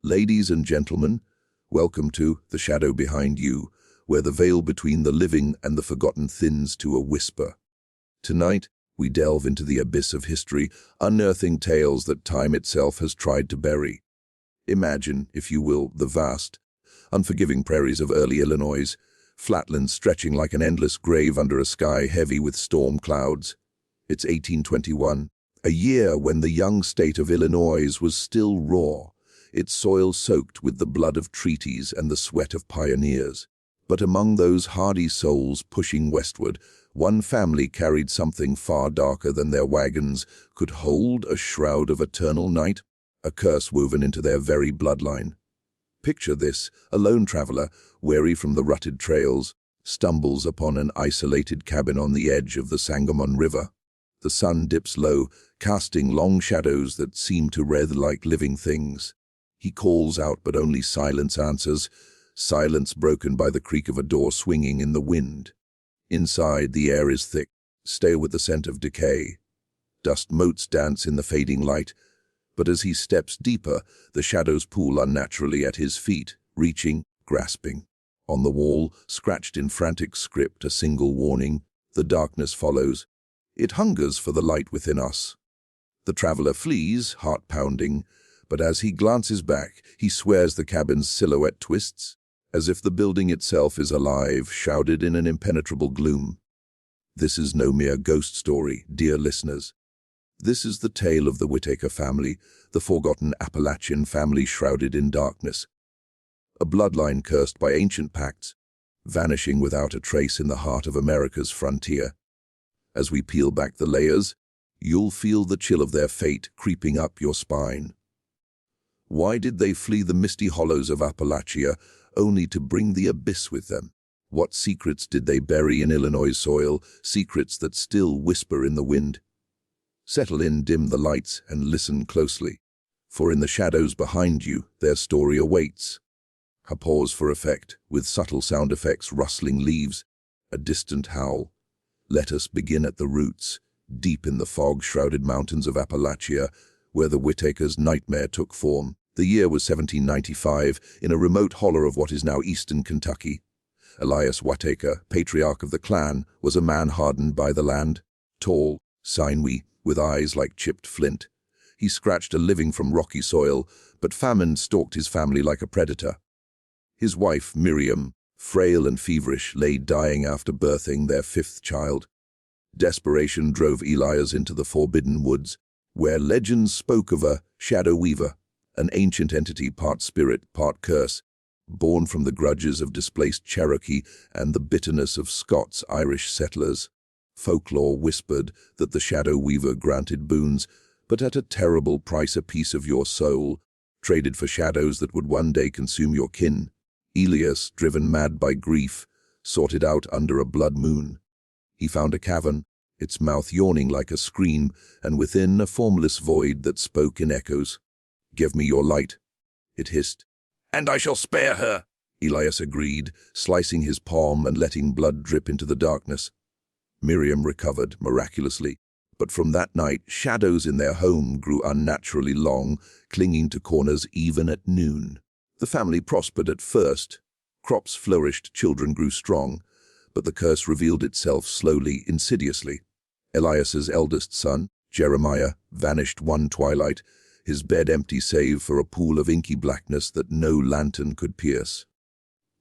Ladies and gentlemen, welcome to The Shadow Behind You, where the veil between the living and the forgotten thins to a whisper. Tonight, we delve into the abyss of history, unearthing tales that time itself has tried to bury. Imagine, if you will, the vast, unforgiving prairies of early Illinois, flatlands stretching like an endless grave under a sky heavy with storm clouds. It's 1821, a year when the young state of Illinois was still raw, its soil soaked with the blood of treaties and the sweat of pioneers. But among those hardy souls pushing westward, one family carried something far darker than their wagons could hold, a shroud of eternal night, a curse woven into their very bloodline. Picture this: a lone traveler, weary from the rutted trails, stumbles upon an isolated cabin on the edge of the Sangamon River. The sun dips low, casting long shadows that seem to writhe like living things. He calls out, but only silence answers, silence broken by the creak of a door swinging in the wind. Inside, the air is thick, stale with the scent of decay. Dust motes dance in the fading light, but as he steps deeper, the shadows pool unnaturally at his feet, reaching, grasping. On the wall, scratched in frantic script, a single warning: the darkness follows. It hungers for the light within us. The traveler flees, heart pounding, but as he glances back, he swears the cabin's silhouette twists, as if the building itself is alive, shrouded in an impenetrable gloom. This is no mere ghost story, dear listeners. This is the tale of the Whittaker family, the forgotten Appalachian family shrouded in darkness. A bloodline cursed by ancient pacts, vanishing without a trace in the heart of America's frontier. As we peel back the layers, you'll feel the chill of their fate creeping up your spine. Why did they flee the misty hollows of Appalachia, only to bring the abyss with them? What secrets did they bury in Illinois soil, secrets that still whisper in the wind? Settle in, dim the lights, and listen closely, for in the shadows behind you, their story awaits. A pause for effect, with subtle sound effects, rustling leaves, a distant howl. Let us begin at the roots, deep in the fog-shrouded mountains of Appalachia, where the Whittaker's nightmare took form. The year was 1795, in a remote hollow of what is now eastern Kentucky. Elias Whittaker, patriarch of the clan, was a man hardened by the land. Tall, sinewy, with eyes like chipped flint. He scratched a living from rocky soil, but famine stalked his family like a predator. His wife, Miriam, frail and feverish, lay dying after birthing their fifth child. Desperation drove Elias into the forbidden woods, where legends spoke of a shadow weaver, an ancient entity part spirit, part curse, born from the grudges of displaced Cherokee and the bitterness of Scots Irish settlers. Folklore whispered that the shadow weaver granted boons, but at a terrible price: a piece of your soul, traded for shadows that would one day consume your kin. Elias, driven mad by grief, sought it out under a blood moon. He found a cavern, its mouth yawning like a scream, and within a formless void that spoke in echoes. "Give me your light," it hissed. "And I shall spare her," Elias agreed, slicing his palm and letting blood drip into the darkness. Miriam recovered, miraculously, but from that night, shadows in their home grew unnaturally long, clinging to corners even at noon. The family prospered at first. Crops flourished, children grew strong, but the curse revealed itself slowly, insidiously. Elias's eldest son, Jeremiah, vanished one twilight, his bed empty save for a pool of inky blackness that no lantern could pierce.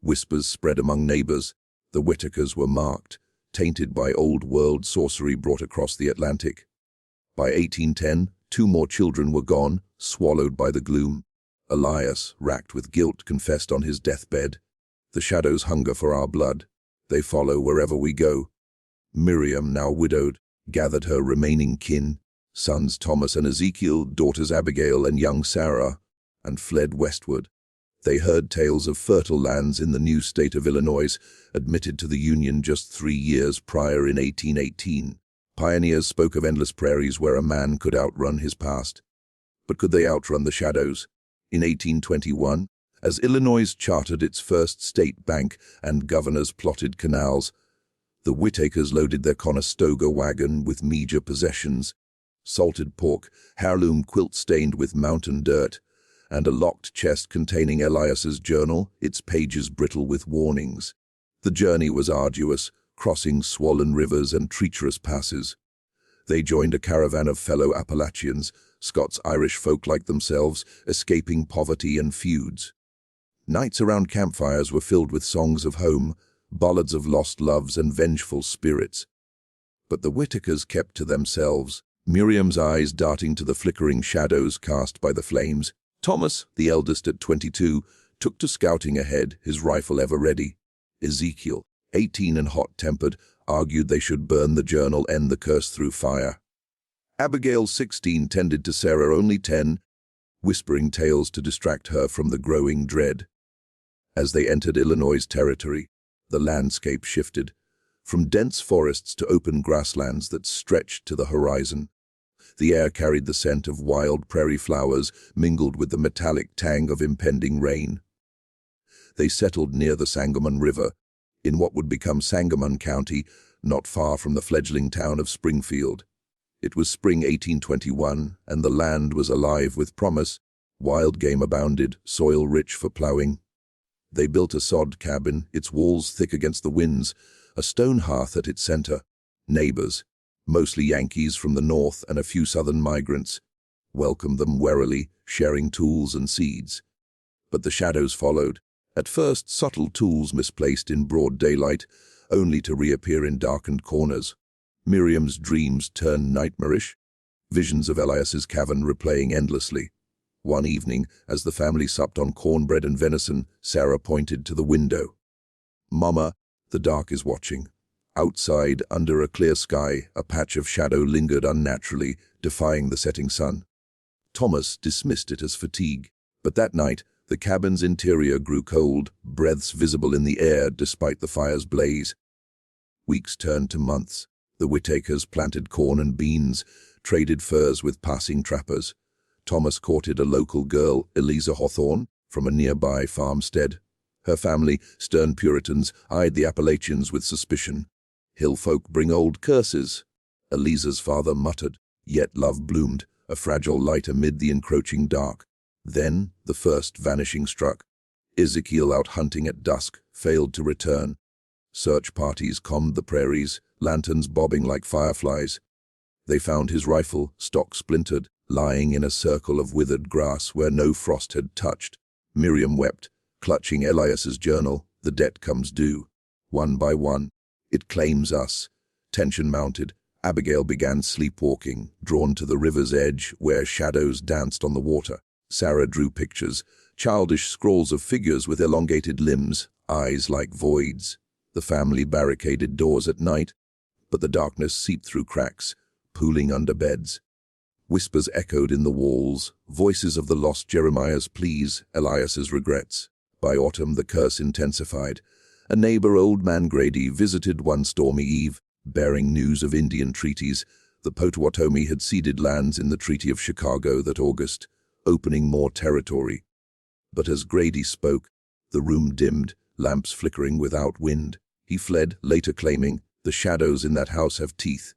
Whispers spread among neighbors. The Whittakers were marked, tainted by old-world sorcery brought across the Atlantic. By 1810, 2 more children were gone, swallowed by the gloom. Elias, racked with guilt, confessed on his deathbed. "The shadows hunger for our blood. They follow wherever we go." Miriam, now widowed, gathered her remaining kin, sons Thomas and Ezekiel, daughters Abigail and young Sarah, and fled westward. They heard tales of fertile lands in the new state of Illinois, admitted to the Union just 3 years prior in 1818. Pioneers spoke of endless prairies where a man could outrun his past. But could they outrun the shadows? In 1821, as Illinois chartered its first state bank and governors plotted canals, the Whittakers loaded their Conestoga wagon with meager possessions: salted pork, heirloom quilt stained with mountain dirt, and a locked chest containing Elias's journal, its pages brittle with warnings. The journey was arduous, crossing swollen rivers and treacherous passes. They joined a caravan of fellow Appalachians, Scots-Irish folk like themselves, escaping poverty and feuds. Nights around campfires were filled with songs of home, ballads of lost loves and vengeful spirits. But the Whitakers kept to themselves, Miriam's eyes darting to the flickering shadows cast by the flames. Thomas, the eldest at 22, took to scouting ahead, his rifle ever ready. Ezekiel, 18 and hot-tempered, argued they should burn the journal, end the curse through fire. Abigail, 16, tended to Sarah, only 10, whispering tales to distract her from the growing dread. As they entered Illinois' territory, the landscape shifted, from dense forests to open grasslands that stretched to the horizon. The air carried the scent of wild prairie flowers, mingled with the metallic tang of impending rain. They settled near the Sangamon River, in what would become Sangamon County, not far from the fledgling town of Springfield. It was spring 1821, and the land was alive with promise. Wild game abounded, soil rich for plowing. They built a sod cabin, its walls thick against the winds, a stone hearth at its center. Neighbors, mostly Yankees from the north and a few southern migrants, welcomed them warily, sharing tools and seeds. But the shadows followed. At first, subtle tools misplaced in broad daylight, only to reappear in darkened corners. Miriam's dreams turned nightmarish, visions of Elias's cavern replaying endlessly. One evening, as the family supped on cornbread and venison, Sarah pointed to the window. "Mama, the dark is watching." Outside, under a clear sky, a patch of shadow lingered unnaturally, defying the setting sun. Thomas dismissed it as fatigue, but that night, the cabin's interior grew cold, breaths visible in the air despite the fire's blaze. Weeks turned to months. The Whitakers planted corn and beans, traded furs with passing trappers. Thomas courted a local girl, Eliza Hawthorne, from a nearby farmstead. Her family, stern Puritans, eyed the Appalachians with suspicion. "Hill folk bring old curses," Eliza's father muttered, yet love bloomed, a fragile light amid the encroaching dark. Then the first vanishing struck. Ezekiel, out hunting at dusk, failed to return. Search parties combed the prairies, lanterns bobbing like fireflies. They found his rifle, stock splintered, lying in a circle of withered grass where no frost had touched. Miriam wept, clutching Elias's journal. The debt comes due. One by one. "It claims us." Tension mounted. Abigail began sleepwalking, drawn to the river's edge where shadows danced on the water. Sarah drew pictures, childish scrawls of figures with elongated limbs, eyes like voids. The family barricaded doors at night, but the darkness seeped through cracks, pooling under beds. Whispers echoed in the walls, voices of the lost Jeremiah's pleas, Elias's regrets. By autumn, the curse intensified. A neighbor, Old Man Grady, visited one stormy eve, bearing news of Indian treaties. The Potawatomi had ceded lands in the Treaty of Chicago that August, opening more territory. But as Grady spoke, the room dimmed, lamps flickering without wind. He fled, later claiming, "The shadows in that house have teeth."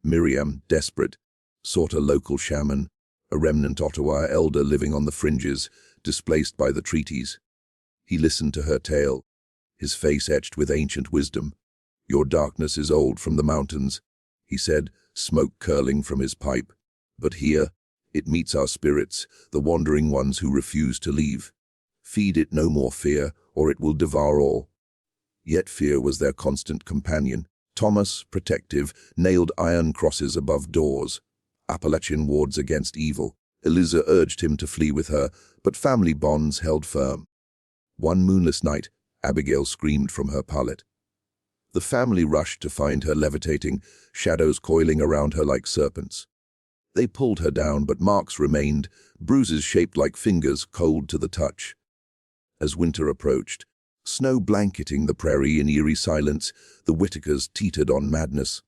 Miriam, desperate, sought a local shaman, a remnant Ottawa elder living on the fringes, displaced by the treaties. He listened to her tale, his face etched with ancient wisdom. "Your darkness is old from the mountains," he said, smoke curling from his pipe. "But here, it meets our spirits, the wandering ones who refuse to leave. Feed it no more fear, or it will devour all." Yet fear was their constant companion. Thomas, protective, nailed iron crosses above doors. Appalachian wards against evil. Eliza urged him to flee with her, but family bonds held firm. One moonless night, Abigail screamed from her pallet. The family rushed to find her levitating, shadows coiling around her like serpents. They pulled her down, but marks remained, bruises shaped like fingers, cold to the touch. As winter approached, snow blanketing the prairie in eerie silence, the Whitakers teetered on madness.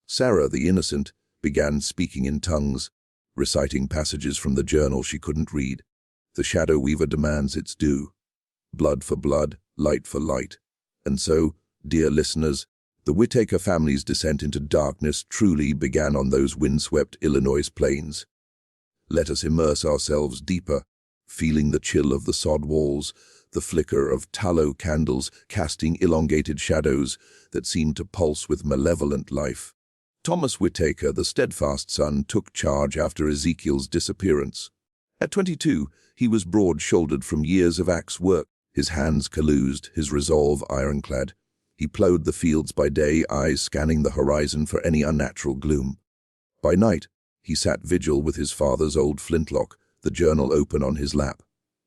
Sarah, the innocent, began speaking in tongues, reciting passages from the journal she couldn't read. The shadow weaver demands its due. Blood for blood, light for light. And so, dear listeners, the Whitaker family's descent into darkness truly began on those windswept Illinois plains. Let us immerse ourselves deeper, feeling the chill of the sod walls, the flicker of tallow candles casting elongated shadows that seemed to pulse with malevolent life. Thomas Whitaker, the steadfast son, took charge after Ezekiel's disappearance. At 22, he was broad-shouldered from years of axe work, his hands calloused, his resolve ironclad. He plowed the fields by day, eyes scanning the horizon for any unnatural gloom. By night, he sat vigil with his father's old flintlock, the journal open on his lap.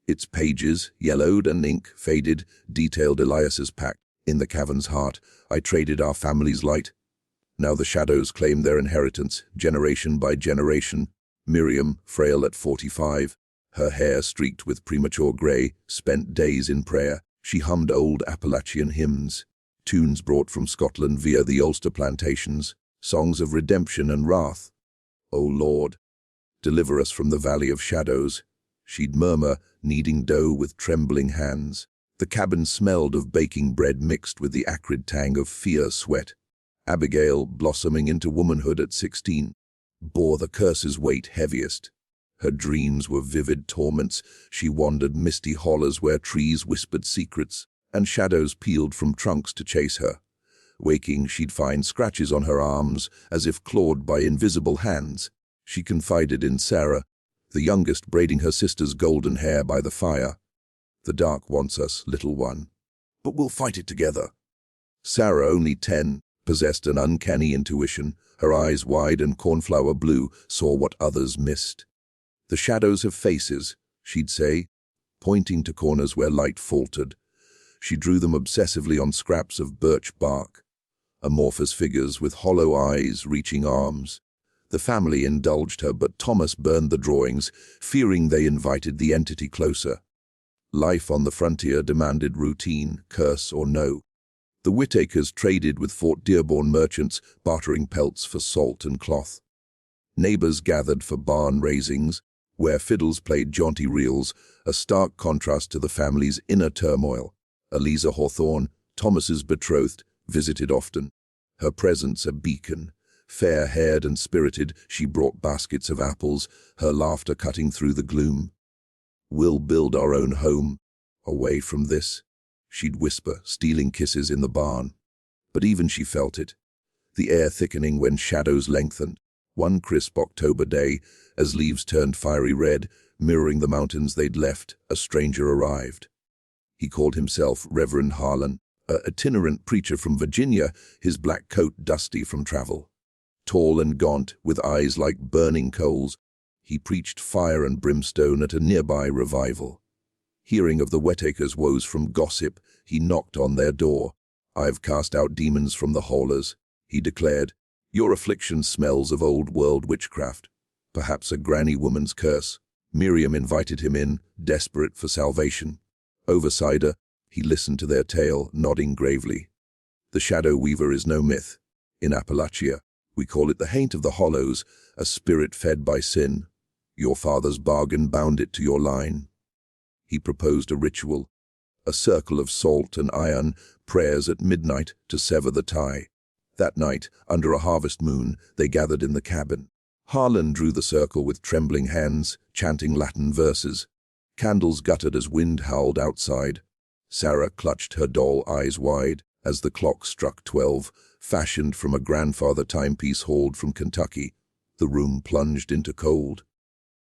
Its pages, yellowed and ink faded, detailed Elias's pact. In the cavern's heart, I traded our family's light. Now the shadows claim their inheritance, generation by generation. Miriam, frail at 45, her hair streaked with premature grey, spent days in prayer. She hummed old Appalachian hymns, tunes brought from Scotland via the Ulster plantations, songs of redemption and wrath. "O Lord, deliver us from the valley of shadows," she'd murmur, kneading dough with trembling hands. The cabin smelled of baking bread mixed with the acrid tang of fear sweat. Abigail, blossoming into womanhood at 16, bore the curse's weight heaviest. Her dreams were vivid torments. She wandered misty hollows where trees whispered secrets, and shadows peeled from trunks to chase her. Waking, she'd find scratches on her arms, as if clawed by invisible hands. She confided in Sarah, the youngest, braiding her sister's golden hair by the fire. "The dark wants us, little one, but we'll fight it together." Sarah, only 10, possessed an uncanny intuition. Her eyes, wide and cornflower blue, saw what others missed. "The shadows have faces," she'd say, pointing to corners where light faltered. She drew them obsessively on scraps of birch bark, amorphous figures with hollow eyes, reaching arms. The family indulged her, but Thomas burned the drawings, fearing they invited the entity closer. Life on the frontier demanded routine, curse or no. The Whitakers traded with Fort Dearborn merchants, bartering pelts for salt and cloth. Neighbors gathered for barn raisings, where fiddles played jaunty reels, a stark contrast to the family's inner turmoil. Eliza Hawthorne, Thomas's betrothed, visited often, her presence a beacon. Fair-haired and spirited, she brought baskets of apples, her laughter cutting through the gloom. "We'll build our own home, away from this," she'd whisper, stealing kisses in the barn. But even she felt it, the air thickening when shadows lengthened. One crisp October day, as leaves turned fiery red, mirroring the mountains they'd left, a stranger arrived. He called himself Reverend Harlan, an itinerant preacher from Virginia, his black coat dusty from travel. Tall and gaunt, with eyes like burning coals, he preached fire and brimstone at a nearby revival. Hearing of the Whitakers' woes from gossip, he knocked on their door. "I've cast out demons from the haulers," he declared. "Your affliction smells of old-world witchcraft, perhaps a granny woman's curse." Miriam invited him in, desperate for salvation. Over cider, he listened to their tale, nodding gravely. "The Shadow Weaver is no myth. In Appalachia, we call it the Haint of the Hollows, a spirit fed by sin. Your father's bargain bound it to your line." He proposed a ritual, a circle of salt and iron, prayers at midnight to sever the tie. That night, under a harvest moon, they gathered in the cabin. Harlan drew the circle with trembling hands, chanting Latin verses. Candles guttered as wind howled outside. Sarah clutched her doll, eyes wide, as the clock struck 12, fashioned from a grandfather timepiece hauled from Kentucky. The room plunged into cold.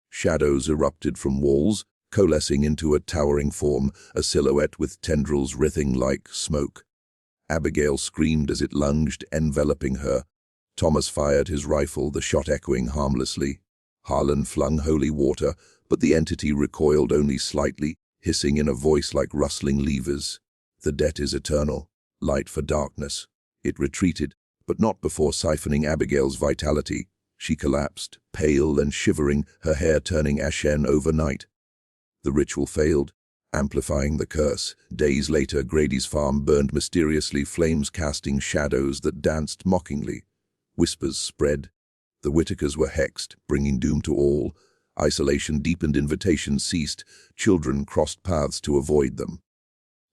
Shadows erupted from walls, coalescing into a towering form, a silhouette with tendrils writhing like smoke. Abigail screamed as it lunged, enveloping her. Thomas fired his rifle, the shot echoing harmlessly. Harlan flung holy water, but the entity recoiled only slightly, hissing in a voice like rustling levers. "The debt is eternal, light for darkness." It retreated, but not before siphoning Abigail's vitality. She collapsed, pale and shivering, her hair turning ashen overnight. The ritual failed, amplifying the curse. Days later, Grady's farm burned mysteriously, flames casting shadows that danced mockingly. Whispers spread. The Whitakers were hexed, bringing doom to all. Isolation deepened, invitations ceased. Children crossed paths to avoid them.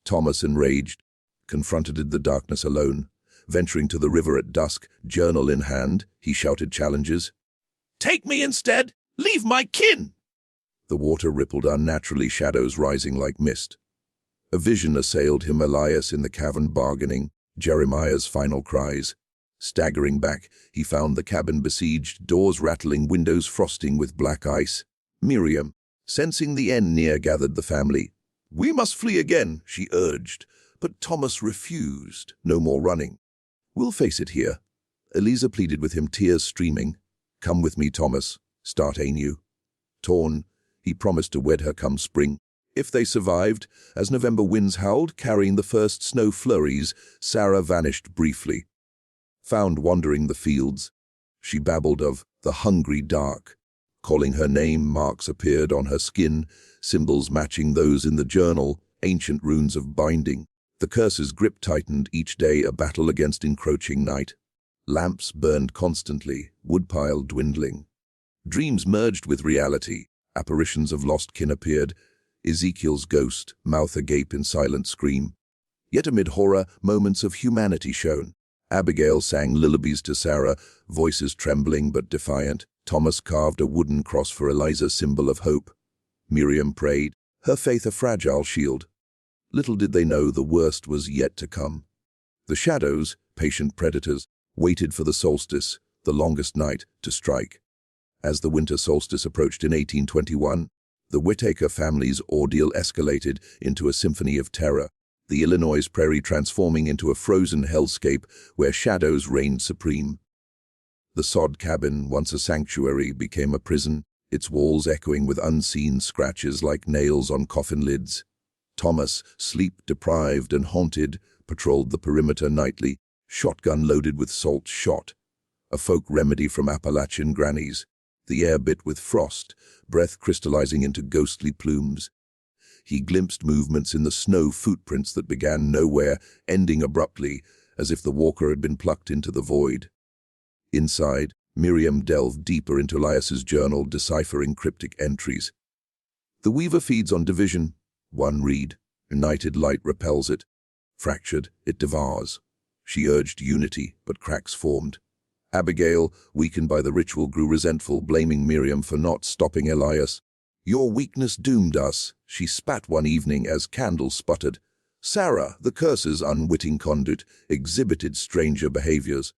Thomas, enraged, confronted the darkness alone. Venturing to the river at dusk, journal in hand, he shouted challenges. "Take me instead! Leave my kin!" The water rippled unnaturally, shadows rising like mist. A vision assailed him, Elias in the cavern bargaining, Jeremiah's final cries. Staggering back, he found the cabin besieged, doors rattling, windows frosting with black ice. Miriam, sensing the end near, gathered the family. "We must flee again," she urged, but Thomas refused. "No more running. We'll face it here." Eliza pleaded with him, tears streaming. "Come with me, Thomas. Start anew." Torn, he promised to wed her come spring. If they survived, as November winds howled, carrying the first snow flurries, Sarah vanished briefly. Found wandering the fields, she babbled of the hungry dark. Calling her name, marks appeared on her skin, symbols matching those in the journal, ancient runes of binding. The curse's grip tightened, each day a battle against encroaching night. Lamps burned constantly, woodpile dwindling. Dreams merged with reality. Apparitions of lost kin appeared. Ezekiel's ghost, mouth agape in silent scream. Yet amid horror, moments of humanity shone. Abigail sang lullabies to Sarah, voices trembling but defiant. Thomas carved a wooden cross for Eliza, symbol of hope. Miriam prayed, her faith a fragile shield. Little did they know the worst was yet to come. The shadows, patient predators, waited for the solstice, the longest night, to strike. As the winter solstice approached in 1821, the Whittaker family's ordeal escalated into a symphony of terror, the Illinois prairie transforming into a frozen hellscape where shadows reigned supreme. The sod cabin, once a sanctuary, became a prison, its walls echoing with unseen scratches like nails on coffin lids. Thomas, sleep-deprived and haunted, patrolled the perimeter nightly, shotgun loaded with salt shot, a folk remedy from Appalachian grannies. The air bit with frost, breath crystallizing into ghostly plumes. He glimpsed movements in the snow, footprints that began nowhere, ending abruptly, as if the walker had been plucked into the void. Inside, Miriam delved deeper into Elias's journal, deciphering cryptic entries. The weaver feeds on division. One read, united light repels it. Fractured, it devours. She urged unity, but cracks formed. Abigail, weakened by the ritual, grew resentful, blaming Miriam for not stopping Elias. "Your weakness doomed us," she spat one evening as candles sputtered. Sarah, the curse's unwitting conduit, exhibited stranger behaviors.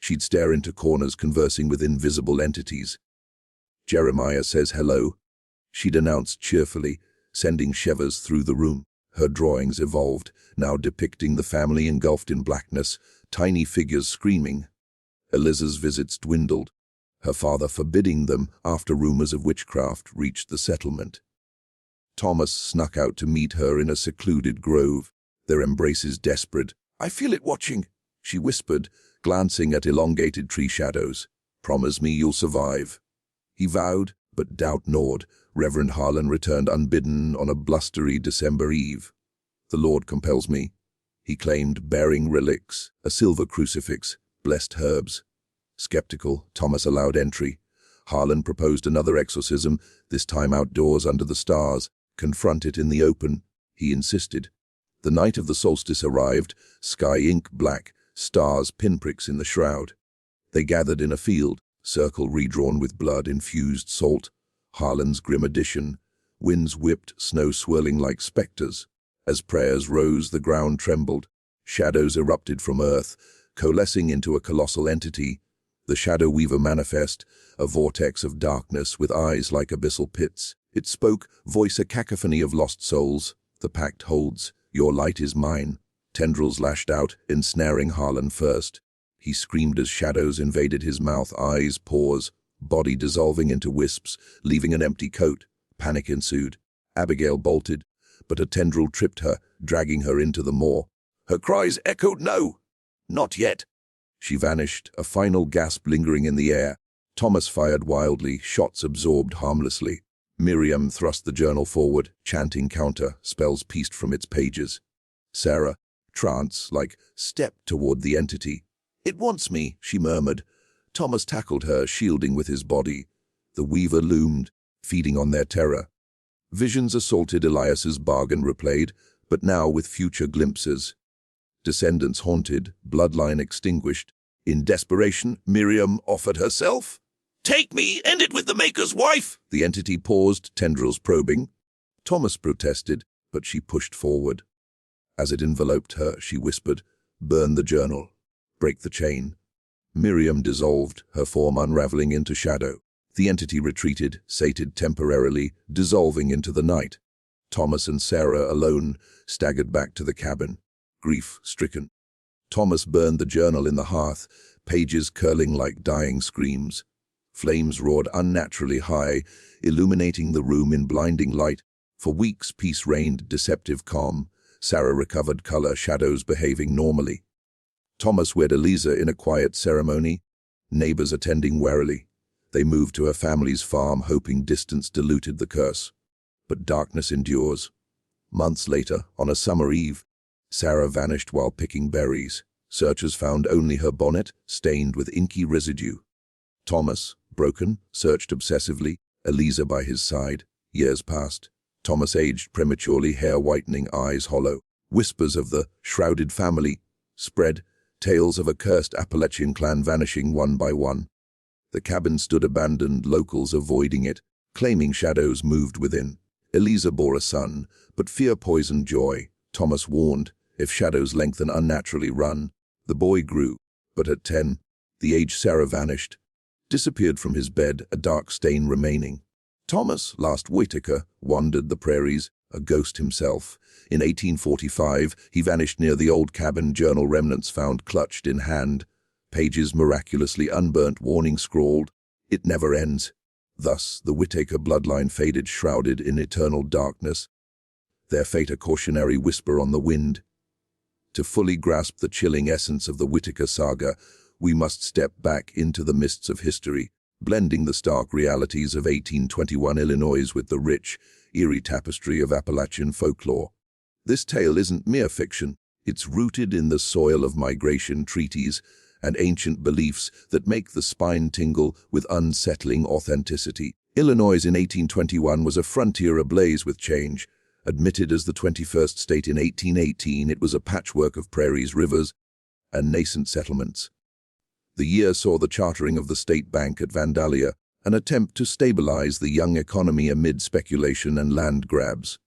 She'd stare into corners, conversing with invisible entities. "Jeremiah says hello," she'd announced cheerfully, sending shivers through the room. Her drawings evolved, now depicting the family engulfed in blackness, tiny figures screaming. Eliza's visits dwindled, her father forbidding them after rumors of witchcraft reached the settlement. Thomas snuck out to meet her in a secluded grove, their embraces desperate. "I feel it watching," she whispered, glancing at elongated tree shadows. "Promise me you'll survive." He vowed, but doubt gnawed. Reverend Harlan returned unbidden on a blustery December eve. "The Lord compels me," he claimed, bearing relics, a silver crucifix, blessed herbs. Skeptical, Thomas allowed entry. Harlan proposed another exorcism, this time outdoors under the stars. "Confront it in the open," he insisted. The night of the solstice arrived, sky ink black, stars pinpricks in the shroud. They gathered in a field, circle redrawn with blood-infused salt. Harlan's grim addition. Winds whipped, snow swirling like specters. As prayers rose, the ground trembled. Shadows erupted from earth, coalescing into a colossal entity. The Shadow Weaver manifest, a vortex of darkness with eyes like abyssal pits. It spoke, voice a cacophony of lost souls. "The pact holds. Your light is mine." Tendrils lashed out, ensnaring Harlan first. He screamed as shadows invaded his mouth, eyes, pores, body dissolving into wisps, leaving an empty coat. Panic ensued. Abigail bolted, but a tendril tripped her, dragging her into the moor. Her cries echoed, "No! Not yet!" She vanished, a final gasp lingering in the air. Thomas fired wildly, shots absorbed harmlessly. Miriam thrust the journal forward, chanting counter, spells pieced from its pages. Sarah, trance-like, stepped toward the entity. "It wants me," she murmured. Thomas tackled her, shielding with his body. The weaver loomed, feeding on their terror. Visions assaulted, Elias's bargain replayed, but now with future glimpses. Descendants haunted, bloodline extinguished. In desperation, Miriam offered herself. Take me, end it with the Maker's wife! The entity paused, tendrils probing. Thomas protested, but she pushed forward. As it enveloped her, she whispered, "Burn the journal. Break the chain." Miriam dissolved, her form unraveling into shadow. The entity retreated, sated temporarily, dissolving into the night. Thomas and Sarah, alone, staggered back to the cabin, grief-stricken. Thomas burned the journal in the hearth, pages curling like dying screams. Flames roared unnaturally high, illuminating the room in blinding light. For weeks peace reigned, deceptive calm. Sarah recovered color, shadows behaving normally. Thomas wed Eliza in a quiet ceremony, neighbors attending warily. They moved to her family's farm, hoping distance diluted the curse. But darkness endures. Months later, on a summer eve, Sarah vanished while picking berries. Searchers found only her bonnet, stained with inky residue. Thomas, broken, searched obsessively, Eliza by his side. Years passed. Thomas aged prematurely, hair whitening, eyes hollow. Whispers of the shrouded family spread, tales of a cursed Appalachian clan vanishing one by one. The cabin stood abandoned, locals avoiding it, claiming shadows moved within. Eliza bore a son, but fear poisoned joy. Thomas warned, if shadows lengthen, unnaturally run. The boy grew, but at 10, the age Sarah vanished, disappeared from his bed, a dark stain remaining. Thomas, last Whitaker, wandered the prairies, a ghost himself. In 1845, he vanished near the old cabin, journal remnants found clutched in hand. Pages miraculously unburnt, warning scrawled, "It never ends." Thus, the Whitaker bloodline faded, shrouded in eternal darkness. Their fate a cautionary whisper on the wind. To fully grasp the chilling essence of the Whitaker saga, we must step back into the mists of history, blending the stark realities of 1821 Illinois with the rich, eerie tapestry of Appalachian folklore. This tale isn't mere fiction. It's rooted in the soil of migration treaties and ancient beliefs that make the spine tingle with unsettling authenticity. Illinois in 1821 was a frontier ablaze with change. Admitted as the 21st state in 1818, it was a patchwork of prairies, rivers, and nascent settlements. The year saw the chartering of the state bank at Vandalia, an attempt to stabilize the young economy amid speculation and land grabs.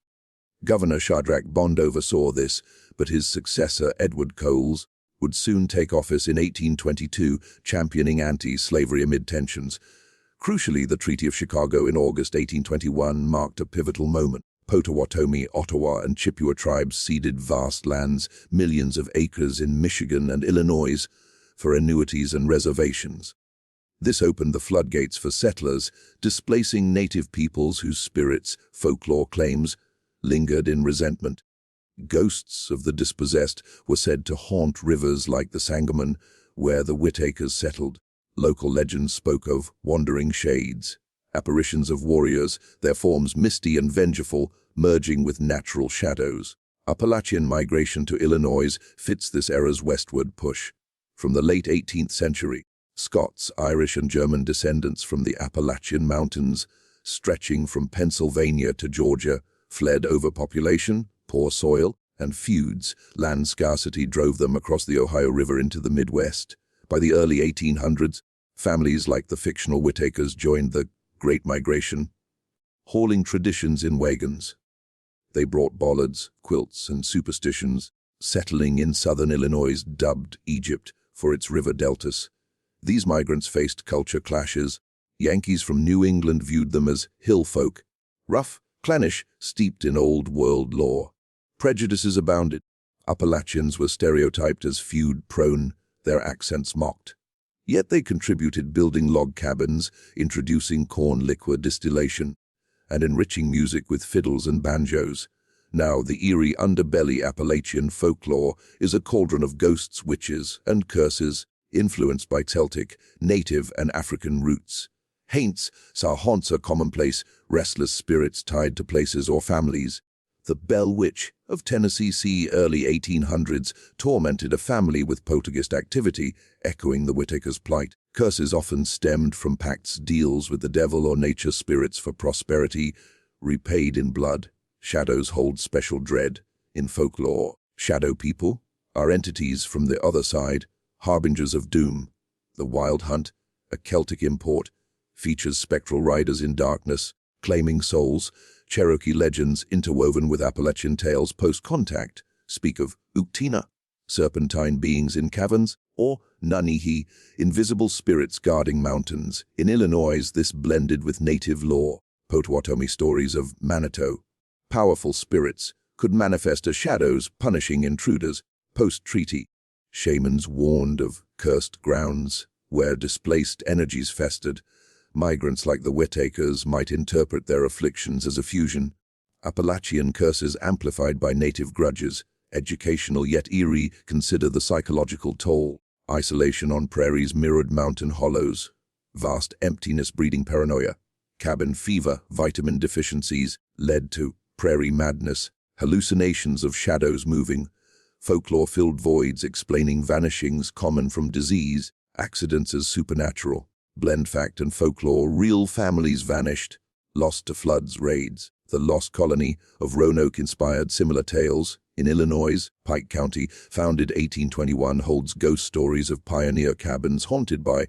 Governor Shadrach Bond oversaw this, but his successor, Edward Coles, would soon take office in 1822, championing anti-slavery amid tensions. Crucially, the Treaty of Chicago in August 1821 marked a pivotal moment. Potawatomi, Ottawa, and Chippewa tribes ceded vast lands, millions of acres in Michigan and Illinois, for annuities and reservations. This opened the floodgates for settlers, displacing native peoples whose spirits, folklore claims, lingered in resentment. Ghosts of the dispossessed were said to haunt rivers like the Sangamon, where the Whitakers settled. Local legends spoke of wandering shades, apparitions of warriors, their forms misty and vengeful, merging with natural shadows. Appalachian migration to Illinois fits this era's westward push. From the late 18th century, Scots, Irish, and German descendants from the Appalachian Mountains, stretching from Pennsylvania to Georgia, fled overpopulation, poor soil, and feuds. Land scarcity drove them across the Ohio River into the Midwest. By the early 1800s, families like the fictional Whitakers joined the Great Migration, hauling traditions in wagons. They brought ballads, quilts, and superstitions, settling in southern Illinois, dubbed Egypt for its river deltas. These migrants faced culture clashes. Yankees from New England viewed them as hill folk, rough, clannish, steeped in old world lore. Prejudices abounded. Appalachians were stereotyped as feud-prone, their accents mocked. Yet they contributed, building log cabins, introducing corn liquor distillation, and enriching music with fiddles and banjos. Now, the eerie underbelly Appalachian folklore is a cauldron of ghosts, witches, and curses, influenced by Celtic, Native, and African roots. Haints, haunts are commonplace, restless spirits tied to places or families. The Bell Witch of Tennessee, c. early 1800s, tormented a family with poltergeist activity, echoing the Whitaker's plight. Curses often stemmed from pacts, deals with the devil or nature spirits for prosperity, repaid in blood. Shadows hold special dread. In folklore, shadow people are entities from the other side, harbingers of doom. The Wild Hunt, a Celtic import, features spectral riders in darkness, claiming souls. Cherokee legends interwoven with Appalachian tales post-contact speak of Uktina, serpentine beings in caverns, or Nanihi, invisible spirits guarding mountains. In Illinois, this blended with native lore. Potawatomi stories of Manitou, powerful spirits, could manifest as shadows punishing intruders. Post-treaty, shamans warned of cursed grounds where displaced energies festered. Migrants like the Whitakers might interpret their afflictions as a fusion. Appalachian curses amplified by native grudges, educational yet eerie. Consider the psychological toll. Isolation on prairies mirrored mountain hollows. Vast emptiness breeding paranoia. Cabin fever, vitamin deficiencies, led to prairie madness, hallucinations of shadows moving. Folklore-filled voids explaining vanishings common from disease, accidents as supernatural. Blend fact and folklore, real families vanished, lost to floods, raids. The Lost Colony of Roanoke inspired similar tales. In Illinois, Pike County, founded 1821, holds ghost stories of pioneer cabins haunted by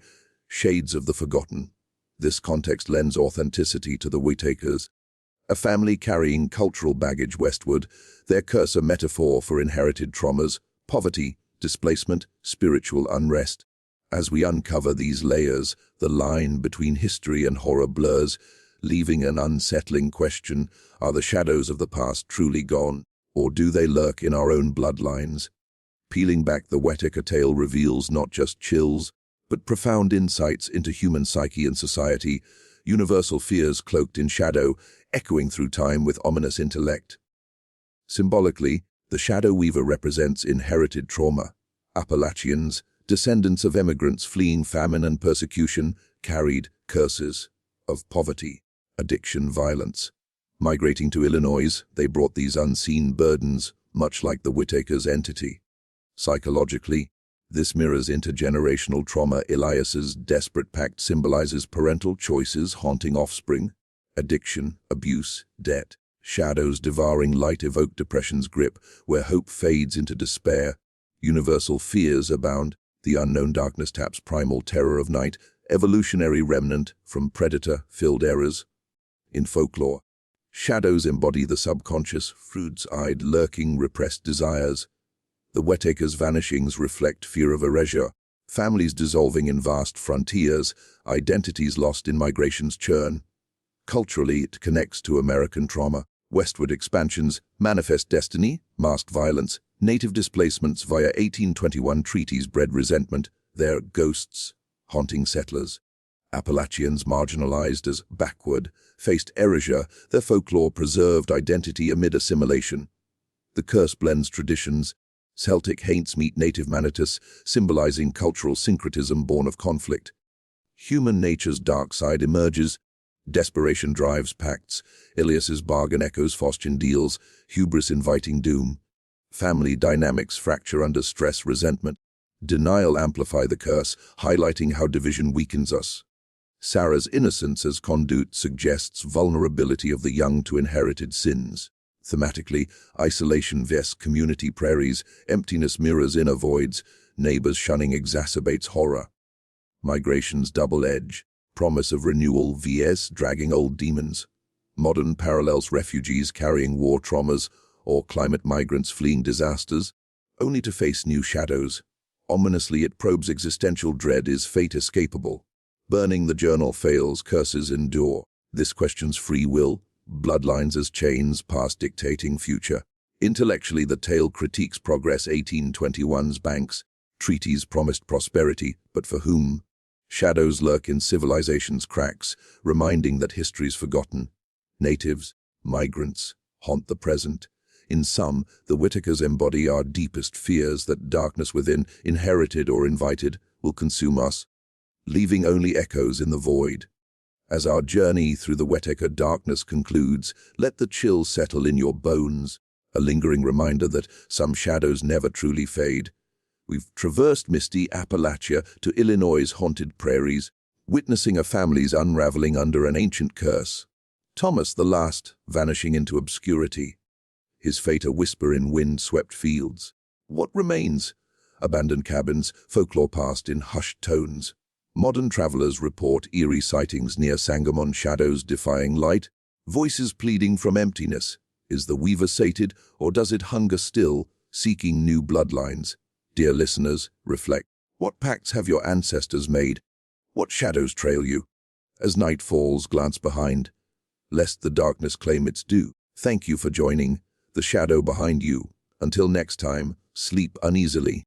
shades of the forgotten. This context lends authenticity to the Whitakers. A family carrying cultural baggage westward, their curse a metaphor for inherited traumas, poverty, displacement, spiritual unrest. As we uncover these layers, the line between history and horror blurs, leaving an unsettling question: are the shadows of the past truly gone, or do they lurk in our own bloodlines? Peeling back the Whitaker tale reveals not just chills, but profound insights into human psyche and society, universal fears cloaked in shadow, echoing through time with ominous intellect. Symbolically, the Shadow Weaver represents inherited trauma. Appalachians, descendants of immigrants fleeing famine and persecution, carried curses of poverty, addiction, violence. Migrating to Illinois, they brought these unseen burdens, much like the Whitakers' entity. Psychologically, this mirrors intergenerational trauma. Elias's desperate pact symbolizes parental choices haunting offspring. Addiction, abuse, debt, shadows devouring light evoke depression's grip, where hope fades into despair. Universal fears abound. The unknown darkness taps primal terror of night, evolutionary remnant from predator-filled eras. In folklore, shadows embody the subconscious, fruits-eyed, lurking, repressed desires. The Whitakers' vanishings reflect fear of erasure, families dissolving in vast frontiers, identities lost in migration's churn. Culturally, it connects to American trauma. Westward expansions manifest destiny, masked violence. Native displacements via 1821 treaties bred resentment, their ghosts haunting settlers. Appalachians, marginalized as backward, faced erasure, their folklore preserved identity amid assimilation. The curse blends traditions. Celtic haints meet native Manitus, symbolizing cultural syncretism born of conflict. Human nature's dark side emerges. Desperation drives pacts. Elias's bargain echoes Faustian deals, hubris inviting doom. Family dynamics fracture under stress, resentment. Denial amplify the curse, highlighting how division weakens us. Sarah's innocence as conduit suggests vulnerability of the young to inherited sins. Thematically, isolation vs. community prairies, emptiness mirrors inner voids, neighbors shunning exacerbates horror. Migration's double edge, promise of renewal vs. dragging old demons. Modern parallels, refugees carrying war traumas, or climate migrants fleeing disasters, only to face new shadows. Ominously, it probes existential dread: is fate escapable? Burning the journal fails, curses endure. This questions free will, bloodlines as chains, past dictating future. Intellectually, the tale critiques progress. 1821's banks, treaties promised prosperity, but for whom? Shadows lurk in civilization's cracks, reminding that history's forgotten. Natives, migrants, haunt the present. In sum, the Whitakers embody our deepest fears that darkness within, inherited or invited, will consume us, leaving only echoes in the void. As our journey through the Whitaker darkness concludes, let the chill settle in your bones, a lingering reminder that some shadows never truly fade. We've traversed misty Appalachia to Illinois' haunted prairies, witnessing a family's unraveling under an ancient curse. Thomas the Last, vanishing into obscurity. His fate a whisper in wind-swept fields. What remains? Abandoned cabins, folklore passed in hushed tones. Modern travelers report eerie sightings near Sangamon, shadows defying light, voices pleading from emptiness. Is the weaver sated, or does it hunger still, seeking new bloodlines? Dear listeners, reflect. What pacts have your ancestors made? What shadows trail you? As night falls, glance behind, lest the darkness claim its due. Thank you for joining The Shadow Behind You. Until next time, sleep uneasily.